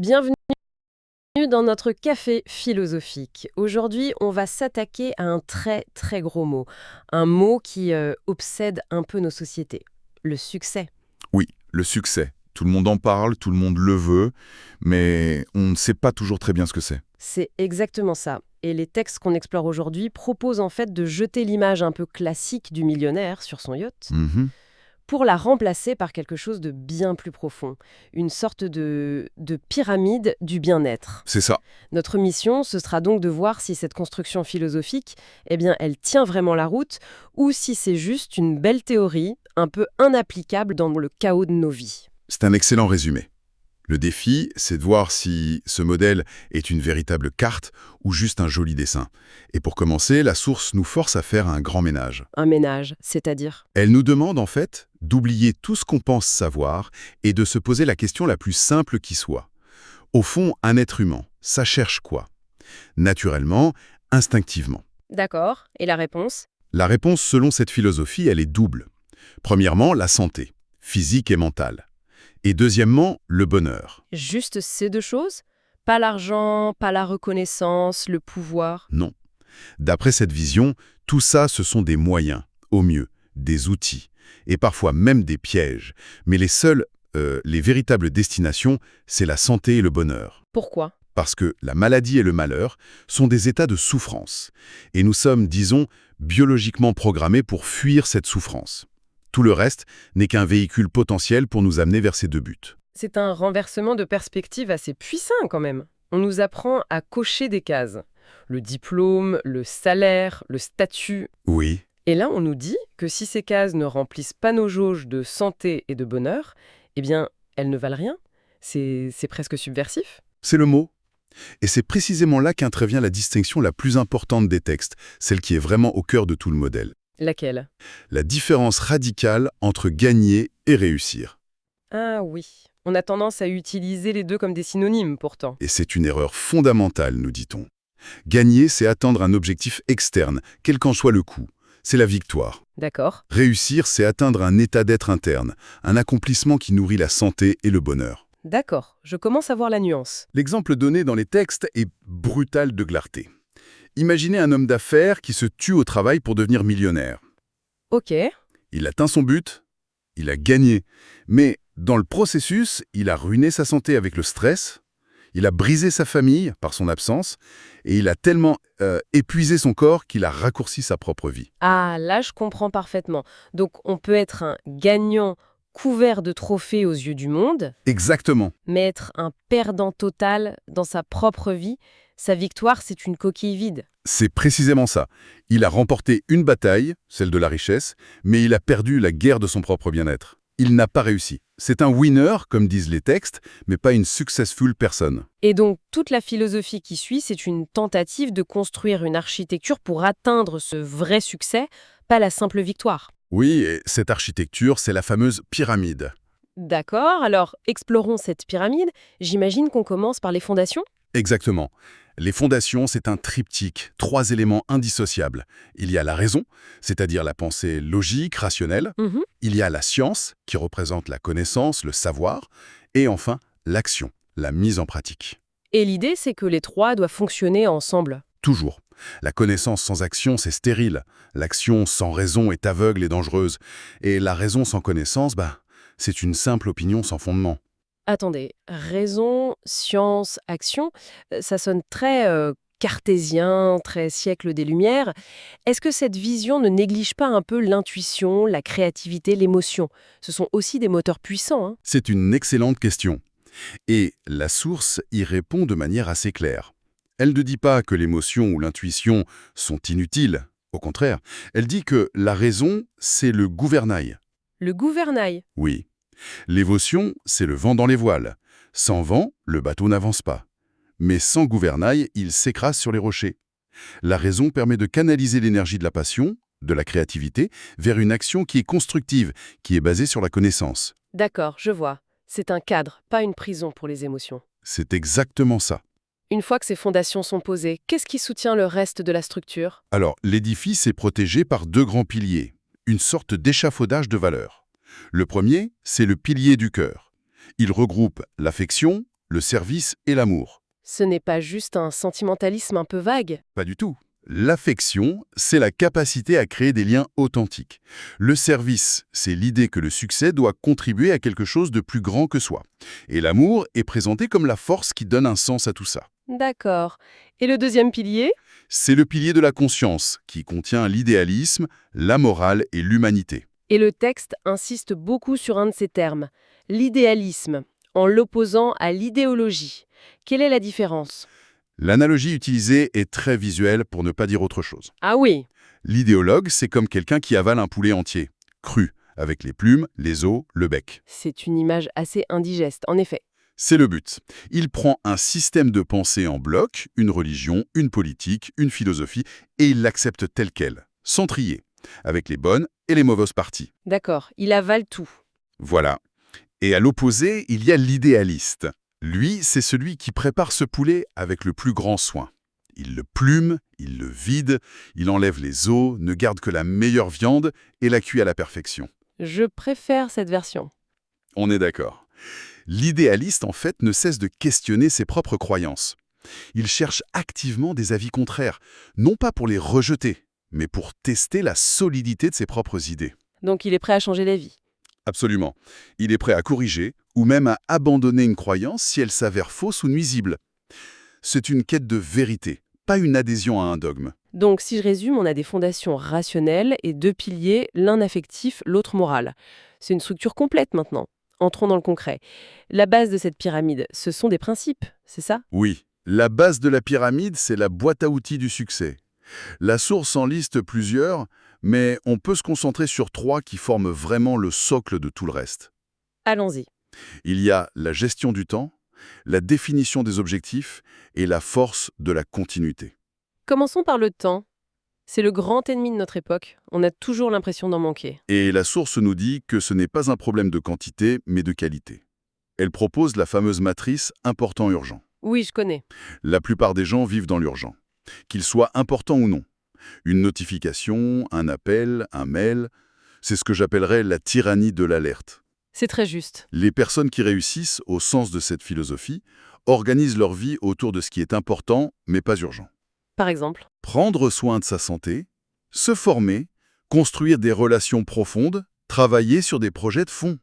Bienvenue dans notre café philosophique. Aujourd'hui, on va s'attaquer à un très très gros mot. Un mot qui obsède un peu nos sociétés. Le succès. Oui, le succès. Tout le monde en parle, tout le monde le veut, mais on ne sait pas toujours très bien ce que c'est. C'est exactement ça. Et les textes qu'on explore aujourd'hui proposent en fait de jeter l'image un peu classique du millionnaire sur son yacht Mhm. pour la remplacer par quelque chose de bien plus profond. Une sorte de pyramide du bien-être. C'est ça. Notre mission, ce sera donc de voir si cette construction philosophique, eh bien, elle tient vraiment la route ou si c'est juste une belle théorie, un peu inapplicable dans le chaos de nos vies. C'est un excellent résumé. Le défi, c'est de voir si ce modèle est une véritable carte ou juste un joli dessin. Et pour commencer, la source nous force à faire un grand ménage. Un ménage, c'est-à-dire. Elle nous demande en fait d'oublier tout ce qu'on pense savoir et de se poser la question la plus simple qui soit. Au fond, un être humain, ça cherche quoi? Naturellement, instinctivement. D'accord, et la réponse? La réponse selon cette philosophie, elle est double. Premièrement, la santé, physique et mentale. Et deuxièmement, le bonheur. Juste ces deux choses? Pas l'argent, pas la reconnaissance, le pouvoir? Non. D'après cette vision, tout ça, ce sont des moyens, au mieux, des outils, et parfois même des pièges. Mais les véritables destinations, c'est la santé et le bonheur. Pourquoi? Parce que la maladie et le malheur sont des états de souffrance. Et nous sommes, disons, biologiquement programmés pour fuir cette souffrance. Tout le reste n'est qu'un véhicule potentiel pour nous amener vers ces deux buts. C'est un renversement de perspective assez puissant quand même. On nous apprend à cocher des cases. Le diplôme, le salaire, le statut. Oui, Et là, on nous dit que si ces cases ne remplissent pas nos jauges de santé et de bonheur, eh bien, elles ne valent rien. C'est presque subversif. c'est le mot. Et c'est précisément là qu'intervient la distinction la plus importante des textes, celle qui est vraiment au cœur de tout le modèle. Laquelle? La différence radicale entre gagner et réussir. Ah oui, on a tendance à utiliser les deux comme des synonymes pourtant. Et c'est une erreur fondamentale, nous dit-on. Gagner, c'est atteindre un objectif externe, quel qu'en soit le coût. C'est la victoire. D'accord. Réussir, c'est atteindre un état d'être interne, un accomplissement qui nourrit la santé et le bonheur. D'accord, je commence à voir la nuance. L'exemple donné dans les textes est brutal de clarté. Imaginez un homme d'affaires qui se tue au travail pour devenir millionnaire. Ok, Il atteint son but, il a gagné, mais dans le processus, il a ruiné sa santé avec le stress, il a brisé sa famille par son absence, et il a tellement épuisé son corps qu'il a raccourci sa propre vie. ah là je comprends parfaitement. Donc on peut être un gagnant couvert de trophées aux yeux du monde, Exactement. mais être un perdant total dans sa propre vie. Sa victoire, c'est une coquille vide. C'est précisément ça. Il a remporté une bataille, celle de la richesse, mais il a perdu la guerre de son propre bien-être. Il n'a pas réussi. C'est un winner, comme disent les textes, mais pas une successful person. Et donc, toute la philosophie qui suit, c'est une tentative de construire une architecture pour atteindre ce vrai succès, pas la simple victoire. Oui, et cette architecture, c'est la fameuse pyramide. D'accord, alors explorons cette pyramide. J'imagine qu'on commence par les fondations? Exactement. Les fondations, c'est un triptyque, 3 éléments indissociables. Il y a la raison, c'est-à-dire la pensée logique, rationnelle. Mhm. Il y a la science, qui représente la connaissance, le savoir. Et enfin, l'action, la mise en pratique. Et l'idée, c'est que les trois doivent fonctionner ensemble. Toujours. La connaissance sans action, c'est stérile. L'action sans raison est aveugle et dangereuse. Et la raison sans connaissance, c'est une simple opinion sans fondement. Attendez, raison, science, action, ça sonne très cartésien, très siècle des Lumières. Est-ce que cette vision ne néglige pas un peu l'intuition, la créativité, l'émotion? Ce sont aussi des moteurs puissants, hein. C'est une excellente question. Et la source y répond de manière assez claire. Elle ne dit pas que l'émotion ou l'intuition sont inutiles. Au contraire, elle dit que la raison, c'est le gouvernail. Le gouvernail. Oui. L'émotion, c'est le vent dans les voiles. Sans vent, le bateau n'avance pas. Mais sans gouvernail, il s'écrase sur les rochers. La raison permet de canaliser l'énergie de la passion, de la créativité, vers une action qui est constructive, qui est basée sur la connaissance. D'accord, je vois. C'est un cadre, pas une prison pour les émotions. C'est exactement ça. Une fois que ces fondations sont posées, qu'est-ce qui soutient le reste de la structure? Alors, l'édifice est protégé par 2 grands piliers, une sorte d'échafaudage de valeurs. Le premier, c'est le pilier du cœur. Il regroupe l'affection, le service et l'amour. Ce n'est pas juste un sentimentalisme un peu vague. Pas du tout. L'affection, c'est la capacité à créer des liens authentiques. Le service, c'est l'idée que le succès doit contribuer à quelque chose de plus grand que soi. Et l'amour est présenté comme la force qui donne un sens à tout ça. D'accord. Et le deuxième pilier? C'est le pilier de la conscience, qui contient l'idéalisme, la morale et l'humanité. Et le texte insiste beaucoup sur un de ces termes, l'idéalisme, en l'opposant à l'idéologie. Quelle est la différence? L'analogie utilisée est très visuelle pour ne pas dire autre chose. Ah oui, L'idéologue, c'est comme quelqu'un qui avale un poulet entier, cru, avec les plumes, les os, le bec. c'est une image assez indigeste, en effet. C'est le but. Il prend un système de pensée en bloc, une religion, une politique, une philosophie, et il l'accepte tel quel, sans trier, avec les bonnes et les mauvaises parties. D'accord, il avale tout. Voilà. Et à l'opposé, il y a l'idéaliste. Lui, c'est celui qui prépare ce poulet avec le plus grand soin. Il le plume, il le vide, il enlève les os, ne garde que la meilleure viande et la cuit à la perfection. Je préfère cette version. On est d'accord. L'idéaliste, en fait, ne cesse de questionner ses propres croyances. Il cherche activement des avis contraires, non pas pour les rejeter, mais pour tester la solidité de ses propres idées. Donc il est prêt à changer d'avis. Absolument. Il est prêt à corriger, ou même à abandonner une croyance si elle s'avère fausse ou nuisible. C'est une quête de vérité, pas une adhésion à un dogme. Donc si je résume, on a des fondations rationnelles et deux piliers, l'un affectif, l'autre moral. C'est une structure complète maintenant. Entrons dans le concret. La base de cette pyramide, ce sont des principes, c'est ça? Oui, la base de la pyramide, c'est la boîte à outils du succès. La source en liste plusieurs, mais on peut se concentrer sur 3 qui forment vraiment le socle de tout le reste. Allons-y. Il y a la gestion du temps, la définition des objectifs et la force de la continuité. Commençons par le temps. C'est le grand ennemi de notre époque. On a toujours l'impression d'en manquer. Et la source nous dit que ce n'est pas un problème de quantité, mais de qualité. Elle propose la fameuse matrice important-urgent. Oui, je connais. La plupart des gens vivent dans l'urgent, qu'il soit important ou non. Une notification, un appel, un mail, c'est ce que j'appellerais la tyrannie de l'alerte. C'est très juste. Les personnes qui réussissent, au sens de cette philosophie, organisent leur vie autour de ce qui est important, mais pas urgent. Par exemple. Prendre soin de sa santé, se former, construire des relations profondes, travailler sur des projets de fond.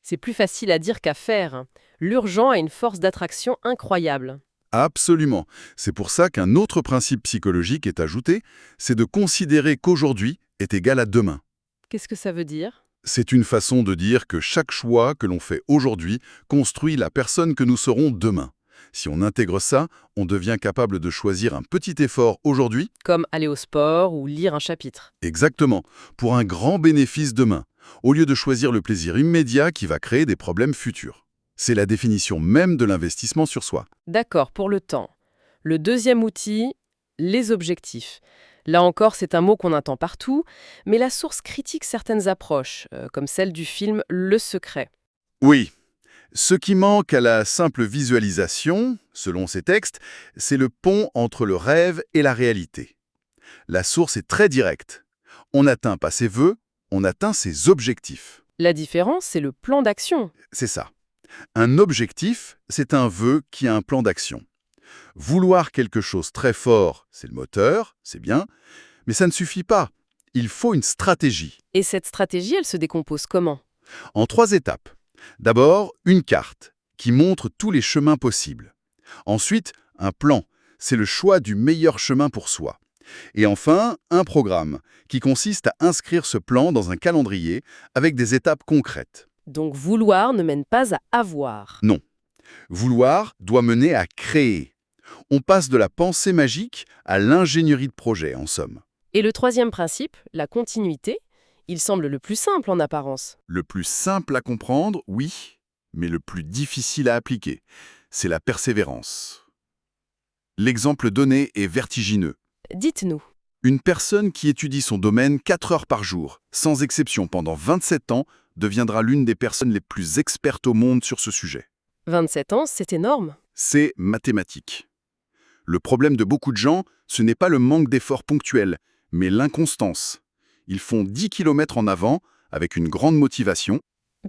C'est plus facile à dire qu'à faire. L'urgent a une force d'attraction incroyable. Absolument. C'est pour ça qu'un autre principe psychologique est ajouté, c'est de considérer qu'aujourd'hui est égal à demain. Qu'est-ce que ça veut dire? C'est une façon de dire que chaque choix que l'on fait aujourd'hui construit la personne que nous serons demain. Si on intègre ça, on devient capable de choisir un petit effort aujourd'hui, Comme aller au sport ou lire un chapitre. exactement, pour un grand bénéfice demain, au lieu de choisir le plaisir immédiat qui va créer des problèmes futurs. C'est la définition même de l'investissement sur soi. D'accord, pour le temps. Le deuxième outil, les objectifs. Là encore, c'est un mot qu'on entend partout, mais la source critique certaines approches, comme celle du film Le Secret. Oui. Ce qui manque à la simple visualisation, selon ces textes, c'est le pont entre le rêve et la réalité. La source est très directe. On n'atteint pas ses vœux, on atteint ses objectifs. La différence, c'est le plan d'action. C'est ça. Un objectif, c'est un vœu qui a un plan d'action. Vouloir quelque chose très fort, c'est le moteur, c'est bien, mais ça ne suffit pas. Il faut une stratégie. Et cette stratégie, elle se décompose comment? En 3 étapes. D'abord, une carte qui montre tous les chemins possibles. Ensuite, un plan. C'est le choix du meilleur chemin pour soi. Et enfin, un programme qui consiste à inscrire ce plan dans un calendrier avec des étapes concrètes. Donc vouloir ne mène pas à avoir. Non. Vouloir doit mener à créer. On passe de la pensée magique à l'ingénierie de projet, en somme. Et le troisième principe, la continuité, il semble le plus simple en apparence. Le plus simple à comprendre, oui, mais le plus difficile à appliquer, c'est la persévérance. L'exemple donné est vertigineux. Dites-nous. Une personne qui étudie son domaine 4 heures par jour, sans exception pendant 27 ans, deviendra l'une des personnes les plus expertes au monde sur ce sujet. 27 ans, c'est énorme. C'est mathématique. Le problème de beaucoup de gens, ce n'est pas le manque d'efforts ponctuels, mais l'inconstance. Ils font 10 km en avant, avec une grande motivation.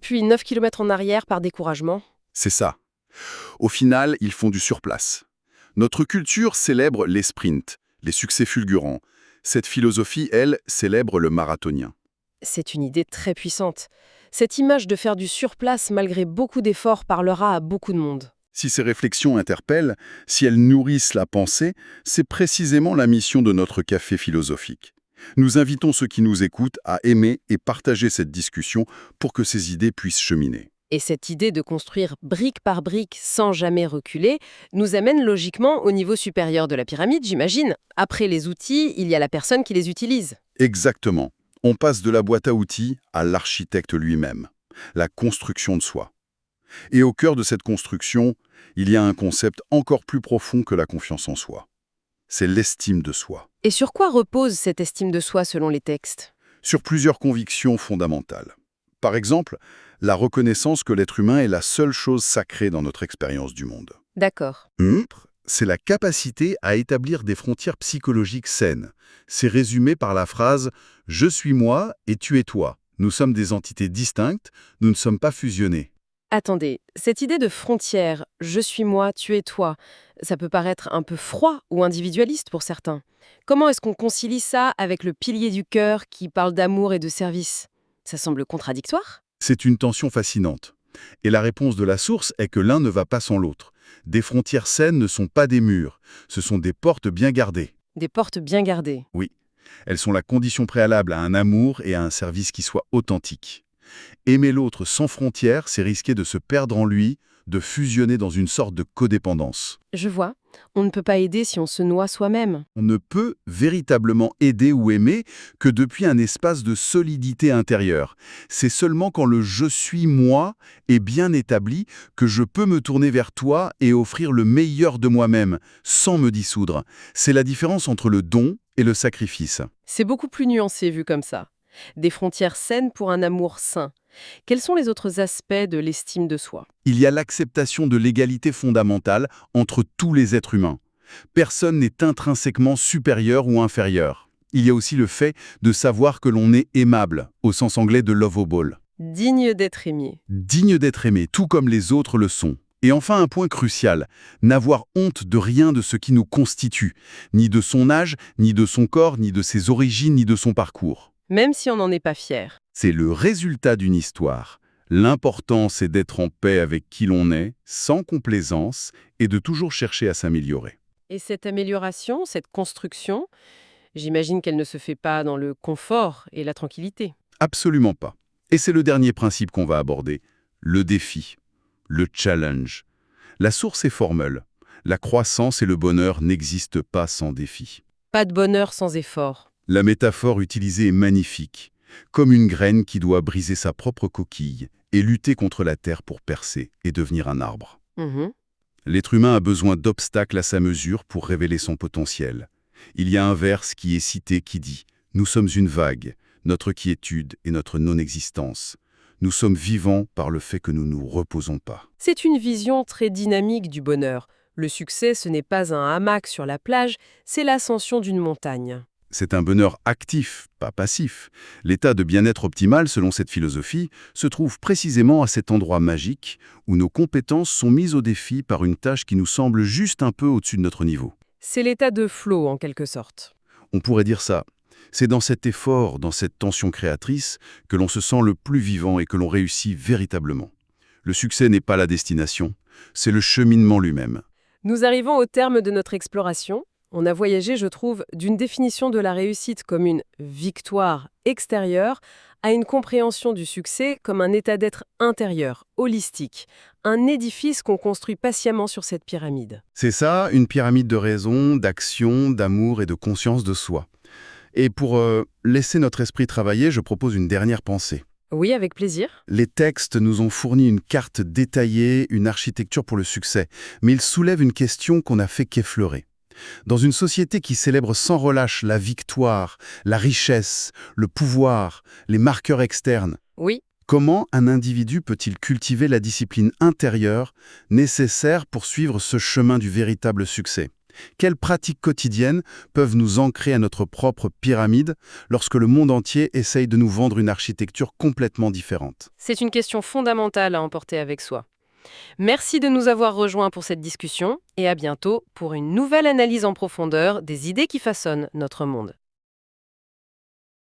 Puis 9 km en arrière par découragement. C'est ça. Au final, ils font du surplace. Notre culture célèbre les sprints, les succès fulgurants. Cette philosophie, elle, célèbre le marathonien. C'est une idée très puissante. Cette image de faire du surplace malgré beaucoup d'efforts parlera à beaucoup de monde. Si ces réflexions interpellent, si elles nourrissent la pensée, c'est précisément la mission de notre café philosophique. Nous invitons ceux qui nous écoutent à aimer et partager cette discussion pour que ces idées puissent cheminer. Et cette idée de construire brique par brique sans jamais reculer nous amène logiquement au niveau supérieur de la pyramide, j'imagine. Après les outils, il y a la personne qui les utilise. Exactement. On passe de la boîte à outils à l'architecte lui-même, la construction de soi. Et au cœur de cette construction, il y a un concept encore plus profond que la confiance en soi. C'est l'estime de soi. Et sur quoi repose cette estime de soi selon les textes? Sur plusieurs convictions fondamentales. Par exemple, la reconnaissance que l'être humain est la seule chose sacrée dans notre expérience du monde. D'accord. C'est la capacité à établir des frontières psychologiques saines. C'est résumé par la phrase « Je suis moi et tu es toi ». Nous sommes des entités distinctes, nous ne sommes pas fusionnés. Attendez, cette idée de frontière, je suis moi, tu es toi, ça peut paraître un peu froid ou individualiste pour certains. Comment est-ce qu'on concilie ça avec le pilier du cœur qui parle d'amour et de service? Ça semble contradictoire? C'est une tension fascinante. Et la réponse de la source est que l'un ne va pas sans l'autre. Des frontières saines ne sont pas des murs, ce sont des portes bien gardées. Des portes bien gardées. Oui, elles sont la condition préalable à un amour et à un service qui soit authentique. Aimer l'autre sans frontières, c'est risquer de se perdre en lui, de fusionner dans une sorte de codépendance. Je vois, on ne peut pas aider si on se noie soi-même. On ne peut véritablement aider ou aimer que depuis un espace de solidité intérieure. C'est seulement quand le « je suis moi » est bien établi que je peux me tourner vers toi et offrir le meilleur de moi-même, sans me dissoudre. C'est la différence entre le don et le sacrifice. C'est beaucoup plus nuancé vu comme ça. Des frontières saines pour un amour sain. Quels sont les autres aspects de l'estime de soi? Il y a l'acceptation de l'égalité fondamentale entre tous les êtres humains. Personne n'est intrinsèquement supérieur ou inférieur. Il y a aussi le fait de savoir que l'on est aimable, au sens anglais de lovable. Digne d'être aimé. Digne d'être aimé, tout comme les autres le sont. Et enfin, un point crucial, n'avoir honte de rien de ce qui nous constitue, ni de son âge, ni de son corps, ni de ses origines, ni de son parcours. Même si on n'en est pas fier. C'est le résultat d'une histoire. L'important, c'est d'être en paix avec qui l'on est, sans complaisance, et de toujours chercher à s'améliorer. Et cette amélioration, cette construction, j'imagine qu'elle ne se fait pas dans le confort et la tranquillité. Absolument pas. Et c'est le dernier principe qu'on va aborder, le défi, le challenge. La source est formelle. La croissance et le bonheur n'existent pas sans défi. Pas de bonheur sans effort. La métaphore utilisée est magnifique, comme une graine qui doit briser sa propre coquille et lutter contre la terre pour percer et devenir un arbre. L'être humain a besoin d'obstacles à sa mesure pour révéler son potentiel. Il y a un vers qui est cité qui dit « Nous sommes une vague, notre quiétude et notre non-existence. Nous sommes vivants par le fait que nous ne nous reposons pas. » C'est une vision très dynamique du bonheur. Le succès, ce n'est pas un hamac sur la plage, c'est l'ascension d'une montagne. C'est un bonheur actif, pas passif. L'état de bien-être optimal, selon cette philosophie, se trouve précisément à cet endroit magique où nos compétences sont mises au défi par une tâche qui nous semble juste un peu au-dessus de notre niveau. C'est l'état de flow, en quelque sorte. On pourrait dire ça. C'est dans cet effort, dans cette tension créatrice, que l'on se sent le plus vivant et que l'on réussit véritablement. Le succès n'est pas la destination, c'est le cheminement lui-même. Nous arrivons au terme de notre exploration. On a voyagé, je trouve, d'une définition de la réussite comme une victoire extérieure à une compréhension du succès comme un état d'être intérieur, holistique, un édifice qu'on construit patiemment sur cette pyramide. C'est ça, une pyramide de raison, d'action, d'amour et de conscience de soi. Et pour laisser notre esprit travailler, je propose une dernière pensée. Oui, avec plaisir. Les textes nous ont fourni une carte détaillée, une architecture pour le succès, mais ils soulèvent une question qu'on n'a fait qu'effleurer. Dans une société qui célèbre sans relâche la victoire, la richesse, le pouvoir, les marqueurs externes, Oui. comment un individu peut-il cultiver la discipline intérieure nécessaire pour suivre ce chemin du véritable succès? Quelles pratiques quotidiennes peuvent nous ancrer à notre propre pyramide lorsque le monde entier essaye de nous vendre une architecture complètement différente? C'est une question fondamentale à emporter avec soi. Merci de nous avoir rejoints pour cette discussion et à bientôt pour une nouvelle analyse en profondeur des idées qui façonnent notre monde.